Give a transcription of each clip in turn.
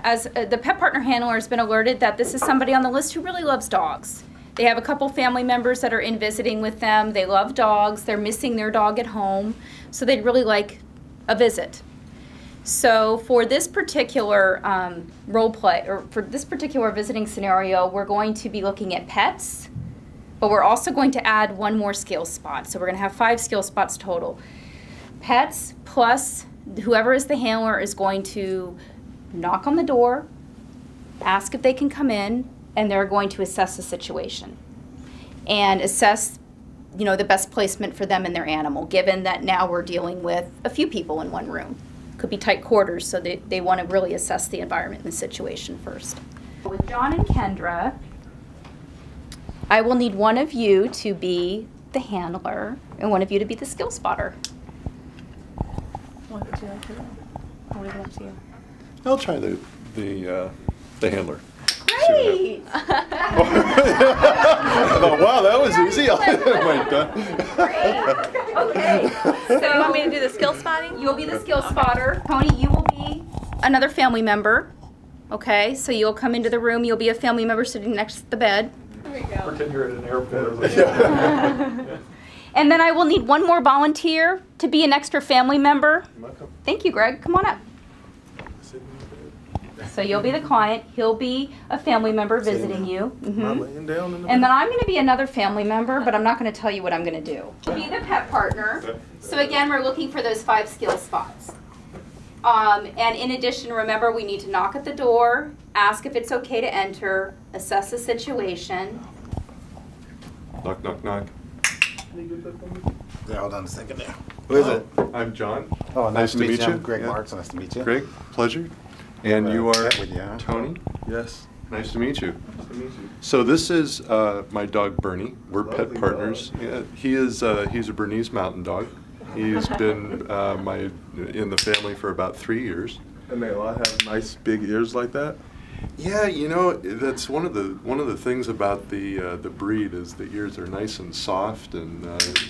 as the pet partner handler has been alerted that this is somebody on the list who really loves dogs. They have a couple family members that are in visiting with them. They love dogs. They're missing their dog at home, so they'd really like a visit. So for this particular role play, or for this particular visiting scenario, we're going to be looking at pets, but we're also going to add one more skill spot. So we're going to have 5 skill spots total. Pets plus whoever is the handler is going to knock on the door, ask if they can come in, and they're going to assess the situation and assess, you know, the best placement for them and their animal, given that now we're dealing with a few people in one room. Could be tight quarters, so they want to really assess the environment and the situation first. With John and Kendra, I will need one of you to be the handler and one of you to be the skill spotter. What would you like to do? I'll leave it up to you. I'll try the handler. Great! I thought, wow, that was easy. Great. Okay. So You want me to do the skill spotting? you'll be the skill spotter. Tony, you will be another family member. Okay, so you'll come into the room. You'll be a family member sitting next to the bed. There we go. Pretend you're at an airport. And then I will need one more volunteer to be an extra family member. Thank you, Greg. Come on up. So you'll be the client. He'll be a family member visiting you. Laying down in the And then I'm going to be another family member, but I'm not going to tell you what I'm going to do. Be the pet partner. So again, we're looking for those 5 skill spots. And in addition, remember, we need to knock at the door, ask if it's okay to enter, assess the situation. Knock, knock, knock. Yeah, hold on a second there. Who is it? I'm John. Oh, nice to meet you. you. I'm Greg Yeah. Marks. Nice to meet you. Greg, pleasure. And you are Chat with you, huh? Tony. Yes. Nice to meet you. So this is my dog Bernie. We're pet partners. Yeah, he's a Bernese Mountain Dog. He's been in the family for about 3 years. And they all have nice big ears like that. Yeah, you know, that's one of the things about the breed is the ears are nice and soft and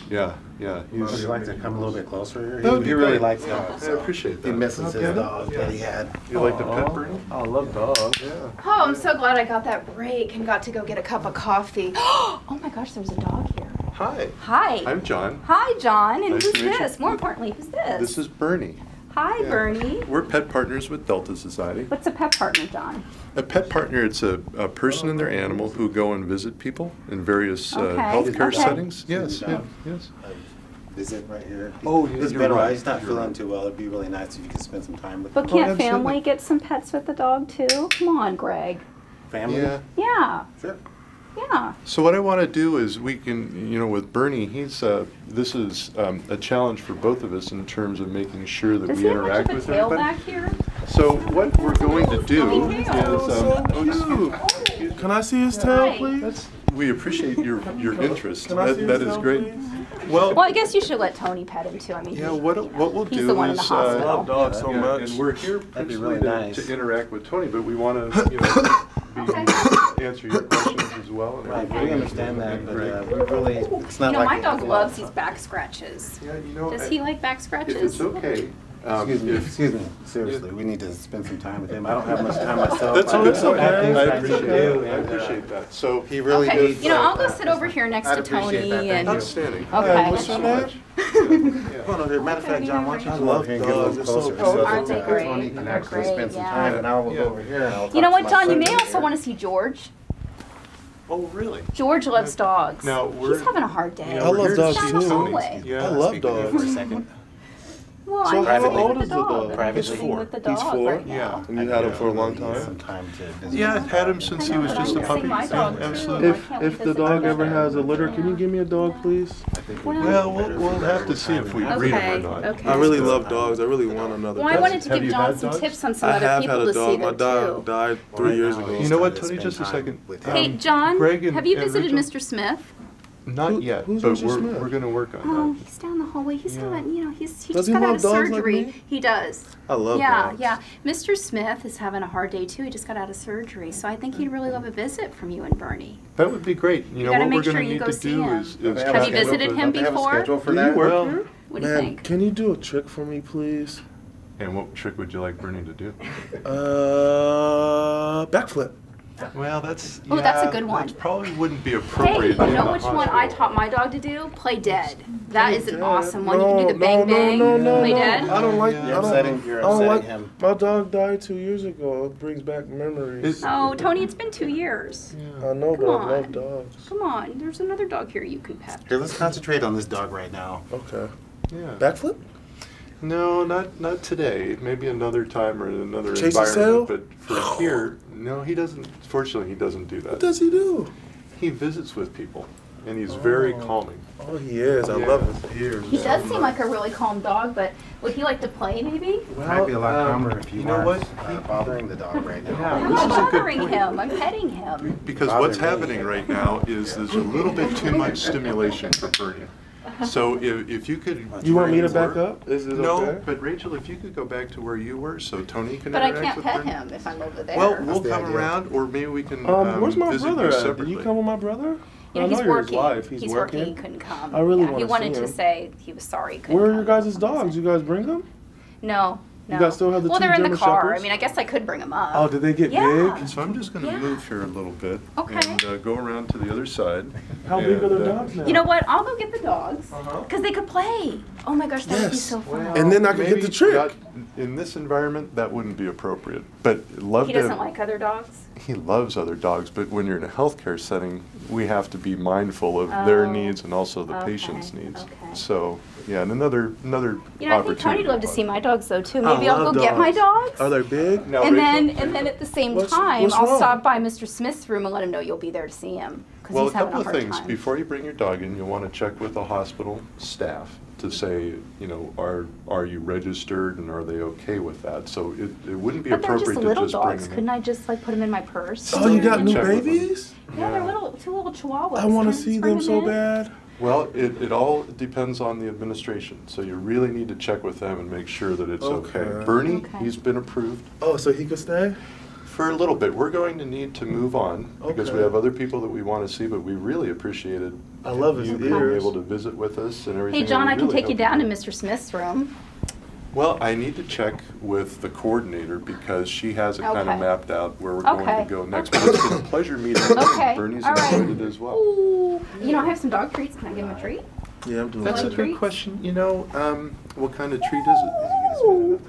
yeah. Would you like to come a little bit closer here? That would He be really great. likes dogs. I appreciate that. He misses his Okay. dog that he had. You like the pet, Bernie? I love dogs. Yeah. Oh, I'm so glad I got that break and got to go get a cup of coffee. Oh my gosh, there's a dog here. Hi. Hi. I'm John. Hi, John. And Nice who's to meet you. this? More importantly, who's this? This is Bernie. Hi, Yeah. Bernie. We're pet partners with Delta Society. What's a pet partner, John? A pet partner, it's a person and their animal who go and visit people in various Okay, healthcare okay. settings. Yes, Sit yeah, down. yes. Visit right here. Oh, yeah, He's you're been right. He's not You're feeling right. too well. It'd be really nice if you could spend some time with But him. can't absolutely. family get some pets with the dog too? Come on, Greg. Family? Yeah. Yeah, Sure. yeah. So what I want to do is we can, you know, with Bernie, this is a challenge for both of us in terms of making sure that Does we he have much interact of a with tail everybody. back here? So what we're going to do is, Can I see his tail, Hi. please? we appreciate your interest. Can I see That his is tail, great. please? Well, I guess you should let Tony pet him too. I mean, Yeah, he- what you know, we'll he's do the one in is, the I hospital. love dogs so Yeah, much. and we're here That'd be principally really nice. to interact with Tony, but we want to, answer your questions as well. and Right, everything. we understand that, but Great. we really, it's You not know, like. my dog loves these back scratches. Yeah, you know, Does he like back if scratches? it's okay. Excuse me, seriously, we need to spend some time with him. I don't have much time myself. That's I a good have point. things I to appreciate do, that. I and, appreciate that. So He really Okay, needs. you know, I'll go sit over here next I'd to appreciate Tony that, thank and. you. outstanding. Okay. What's your name? name? Come on over here. Matter of fact, John, why don't you I come love over here and get a dogs. little They're so closer cool. so Aren't they that great? Tony can They're actually great, spend some yeah. time, and I will Yeah. go over here and I'll You know talk what, to my John? You son may over also here. want to see George. Oh, really? George loves dogs. Now, we're- He's having a hard day. Yeah, I we're love here to dogs see Down the too. Tony. hallway. Yeah, I love speaking of- dogs. For a second. Well, So I'm how visiting old with is the the dog. dog? I'm Privately? visiting with the He's dog 4? right now. Yeah. And you had him for a long Needs time? some time to visit. Yeah, with I've had him his since dog. he was just a I'm puppy. missing my dog, Yeah, too. absolutely. Why can't we If the visit dog together? ever has a litter, can you give me a dog, please? I think Well, we Well, we'll have to see if we breed him or Okay, not. okay. I really love dogs. I really want another Well, I dog. wanted to Have give you John had some dogs? tips on some I other have people had to a see dog. My them dog too. died Right 3 years now, ago. he's You know what, trying to Tony, spend just a time second. with him. Hey, John, Greg and- have you and visited Rachel? Mr. Smith? Not yet, who's but Mr. Smith? we're going to work on Oh, that. he's down the hallway. He's Yeah. having, you know, he Does just he got out love of dogs like surgery. me? He does. I love Yeah, dogs. yeah. Mr. Smith is having a hard day too. He just got out of surgery, so I think he'd really love a visit from you and Bernie. That would be great. You know, gotta what make we're sure going to you need go to see do him. is Have you Have you schedule visited for- him don't they have a before? schedule for Do you that? work? What do you Man, think? can you do a trick for me, please? And what trick would you like Bernie to do? Backflip. Well, that's Oh, that's a good one. That probably wouldn't be Hey, appropriate. you in know the which one I hospital. taught my dog to do? Play dead. That is an Dead. awesome one. You can do the bang bang. No, Play no. dead. I don't like. You're I don't, upsetting- you're I don't upsetting like him. My dog died 2 years ago. It brings back memories. Is- Oh, Tony, it's been 2 years. I know, Come but I on. love dogs. Come on, there's another dog here you can pet. Here, let's concentrate on this dog right now. Okay. Yeah. Backflip? No, not today. Maybe another time or in another Chase the environment. sail? But for here, no, he doesn't. Fortunately, he doesn't do What that. does he do? He visits with people, and he's very calming. Oh, he is. I Yeah. love his ears. He does seem like a really calm dog, but would he like to play maybe? It might be a lot calmer if you, you know weren't what? bothering the dog right now. Yeah. I'm This not is a good bothering point. him, I'm petting him. Because Bother what's me. happening right now is there's a little bit too much stimulation for Bernie. So if you could. You want me to during back work- up? Is it No, okay? but Rachel, if you could go back to where you were, so Tony can But I interact can't with pet Bernie. him if I'm over there. Well, we'll That's the come idea. around, or maybe we can Where's my visit brother you at? Did separately. you come with my brother? You know, I he's know you're his working. wife. He's working. He couldn't come. I really yeah, he wanna wanted see to him. say he was sorry he couldn't Where are come. your guys' dogs? You guys bring them? No, no. You guys still have the well, two they're in the German car. Shepherds? I mean, I guess I could bring them up. Oh, did they get Yeah. big? So I'm just going to Yeah. move here a little bit Okay. and go around to the other side. How big are their And, dogs now? You know what? I'll go get the dogs Uh-huh. because they could play. Oh my gosh, that would be Yes. so fun. And then I can get maybe the trick. not- in this environment, that wouldn't be appropriate. But love He to. doesn't like other dogs. He loves other dogs, but when you're in a healthcare setting, we have to be mindful of their Oh, needs and also the okay, patient's needs. okay. So, yeah, and another You know, I think opportunity. Tony'd love to see my dogs though too. I Maybe I'll go love get my dogs. Are they big? Now, and Rachel- then at the same What's- time, what's I'll wrong? stop by Mr. Smith's room and let him know you'll be there to see him because Well, a he's having couple a of hard things. time. Before you bring your dog in, you'll want to check with the hospital staff to say, you know, are you registered and are they okay with that? So it wouldn't be But they're appropriate just to little just bring dogs. them Couldn't in. I just like put them in my purse? Oh, you got new Check with them. babies? Yeah, they're two little chihuahuas. I want Can to see just bring them so in? bad. Well, it all depends on the administration. So you really need to check with them and make sure that it's okay. Okay. Bernie, Okay. he's been approved. Oh, so he could stay? For a little bit, we're going to need to move on because we Okay. have other people that we want to see, but we really appreciated I love his you being ears. able to visit with us and everything. Hey, John, We I can really take you hope down to do. Mr. Smith's room. Well, I need to check with the coordinator because she has it kind of Okay. mapped out where we're going Okay. to go next. But it's been a pleasure meeting you. Okay, Bernie's all right. invited as well. Ooh, you know, I have some dog treats. Can I give him a treat? Yeah, I'm doing That's a Like that. good treats? question. You know, what kind of treat is it? Ooh.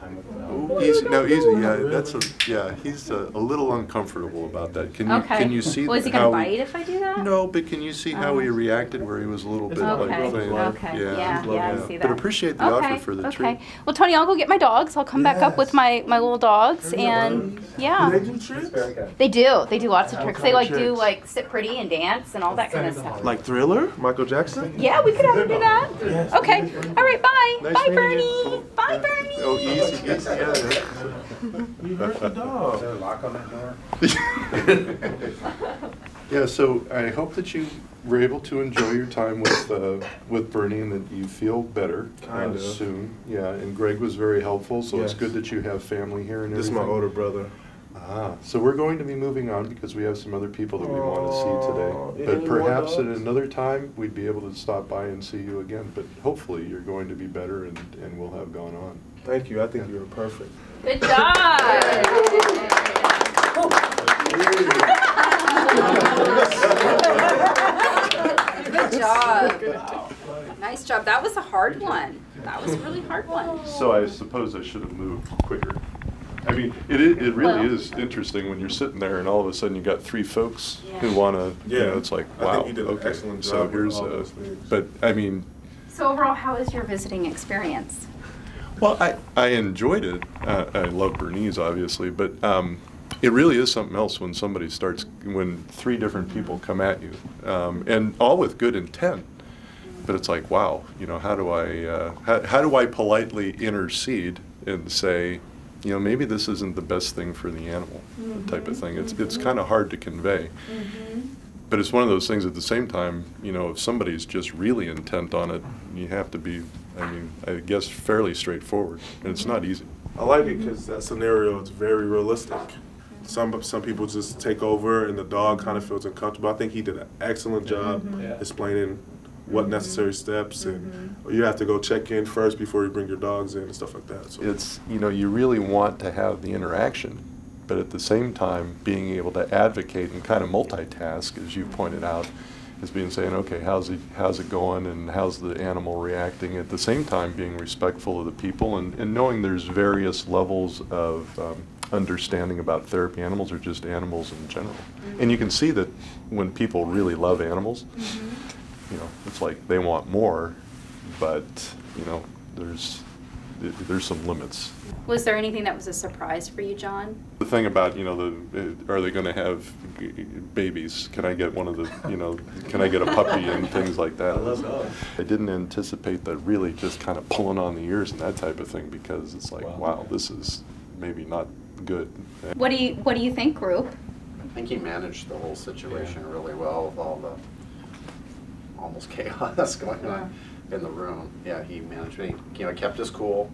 Oh, easy. No, easy. Yeah, that's a. Yeah, he's a little uncomfortable about that. Can you Okay. can you see Well, is he how gonna bite if I do that? No, but can you see how he reacted where he was a little bit Okay. like Okay. saying, Okay. Yeah, I see that. But appreciate the offer for the treat. Okay. Well, Tony, I'll go get my dogs. I'll come back up with Yes. my little dogs, and Do yeah, they do tricks? they do. They do lots of tricks. They kind of like do tricks? like sit pretty and dance and all that kind of stuff. Like Thriller? Michael Jackson? Yeah, we could have him do that. Yes. Okay. All right. Bye. Nice Bye, meeting Bernie. you. Bye, Bernie. Oh, easy. Yeah. You hurt the dog. Is there a lock on that door? Yeah, so I hope that you were able to enjoy your time with Bernie and that you feel better Kind of. soon. Yeah, and Greg was very helpful, so it's Yes. good that you have family here and This is everything. my older brother. Ah, so we're going to be moving on because we have some other people that we want to see Aw, today. any But more perhaps at dogs? another time, we'd be able to stop by and see you again. But hopefully you're going to be better and we'll have gone on. Thank you. I think you're perfect. Good job. Good job. Nice job. That was a hard one. That was a really hard one. So I suppose I should have moved quicker. I mean, it really Well- is interesting when you're sitting there and all of a sudden you got three folks Yeah. who want to, you Yeah. know, it's like, I wow, think you did an okay. excellent So job with here's all those things. but I mean, So overall, how was your visiting experience? well, I enjoyed it. I love Bernese, obviously, but it really is something else when somebody starts, when three different people come at you, and all with good intent. But it's like, wow, you know, how do I politely intercede and say, you know, maybe this isn't the best thing for the animal, type of thing. It's kind of hard to convey. But it's one of those things at the same time, you know, if somebody's just really intent on it, you have to be, I mean, I guess fairly straightforward, and it's not easy. I like it because that scenario is very realistic. Some people just take over and the dog kind of feels uncomfortable. I think he did an excellent job explaining what necessary steps, and you have to go check in first before you bring your dogs in and stuff like that. So It's, you know, you really want to have the interaction, but at the same time, being able to advocate and kind of multitask, as you pointed out, is being saying, okay, how's it going, and how's the animal reacting? At the same time, being respectful of the people, and knowing there's various levels of understanding about therapy. Animals are just animals in general. And you can see that when people really love animals, you know, it's like they want more, but, you know, there's some limits. Was there anything that was a surprise for you, John? The thing about, you know, are they going to have babies? Can I get one of the, you know, can I get a puppy and things like that? I didn't anticipate that really just kind of pulling on the ears and that type of thing, because it's like, wow, this is maybe not good. What do you think, group? I think he managed the whole situation really well with all the almost chaos going on in the room. Yeah, he managed it. He, you know, kept his cool,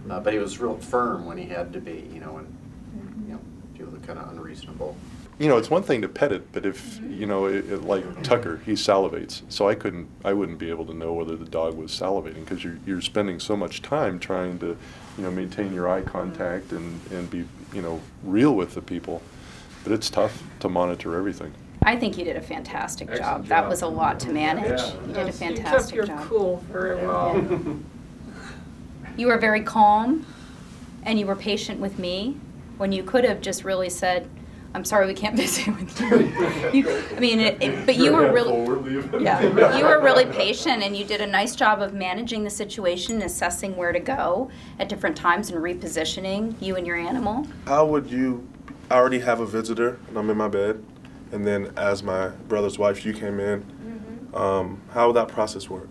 but he was real firm when he had to be, you know, and you know, do the kind of unreasonable. You know, it's one thing to pet it, but if, you know, like Tucker, he salivates, so I wouldn't be able to know whether the dog was salivating, because you're spending so much time trying to, you know, maintain your eye contact and be, you know, real with the people. But it's tough to monitor everything. I think you did a fantastic job. That was a lot to manage. You did a fantastic job. You kept your cool very well. You were very calm, and you were patient with me when you could have just really said, "I'm sorry, we can't visit with you." I mean, but you were really, you were really patient, and you did a nice job of managing the situation, assessing where to go at different times, and repositioning you and your animal. how would you? I already have a visitor, and I'm in my bed, and then as my brother's wife, you came in. How would that process work?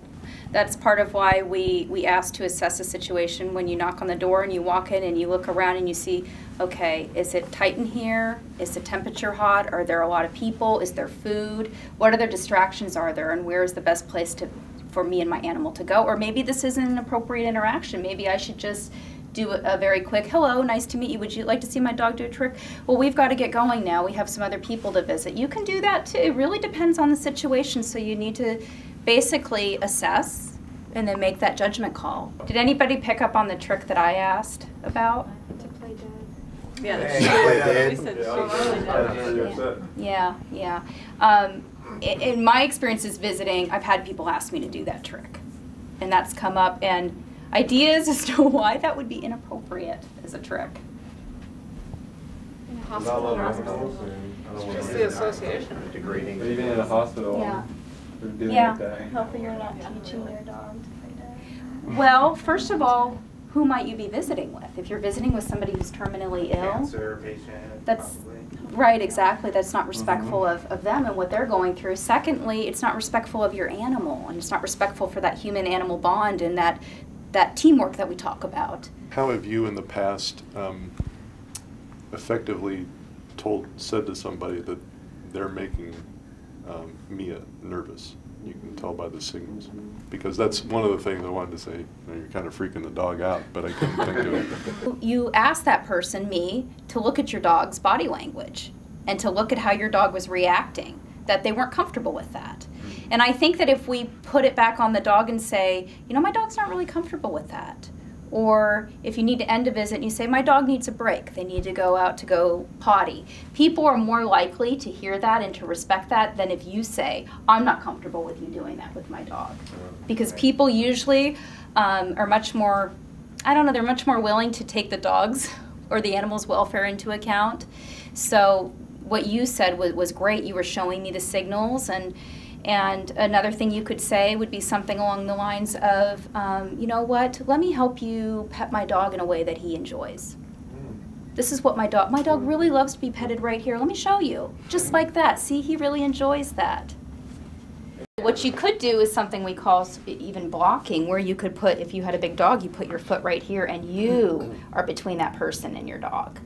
That's part of why we ask to assess a situation when you knock on the door and you walk in and you look around and you see, okay, is it tight in here? Is the temperature hot? Are there a lot of people? Is there food? What other distractions are there, and where is the best place for me and my animal to go? Or maybe this isn't an appropriate interaction. Maybe I should just do a very quick, hello, nice to meet you. Would you like to see my dog do a trick? Well, we've got to get going now. We have some other people to visit. You can do that too. It really depends on the situation, so you need to basically assess and then make that judgment call. Did anybody pick up on the trick that I asked about? To play dead. Yeah, We said she really did. Yeah. In my experiences visiting, I've had people ask me to do that trick, and that's come up, and ideas as to why that would be inappropriate as a trick. In a hospital. Just the association. Degrading. But even in a hospital, Yeah. they're dealing Yeah. with that. Hopefully you're not teaching your dog to play dead. Well, first of all, who might you be visiting with? If you're visiting with somebody who's terminally ill, Cancer patient. that's probably. right, exactly. That's not respectful of them and what they're going through. Secondly, it's not respectful of your animal, and it's not respectful for that human-animal bond and that teamwork that we talk about. How have you in the past effectively said to somebody that they're making Mia nervous? You can tell by the signals. Because that's one of the things I wanted to say. You know, you're kind of freaking the dog out, but I couldn't think of it. You asked that person, me, to look at your dog's body language and to look at how your dog was reacting, that they weren't comfortable with that. And I think that if we put it back on the dog and say, you know, my dog's not really comfortable with that. Or if you need to end a visit and you say, my dog needs a break, they need to go out to go potty. People are more likely to hear that and to respect that than if you say, I'm not comfortable with you doing that with my dog. Because people usually are much more, I don't know, they're much more willing to take the dog's or the animal's welfare into account. So what you said was great. You were showing me the signals, and another thing you could say would be something along the lines of, you know what, let me help you pet my dog in a way that he enjoys. This is what my dog really loves to be petted right here. Let me show you. Just like that. See, he really enjoys that. What you could do is something we call even blocking, where you could put, if you had a big dog, you put your foot right here and you are between that person and your dog.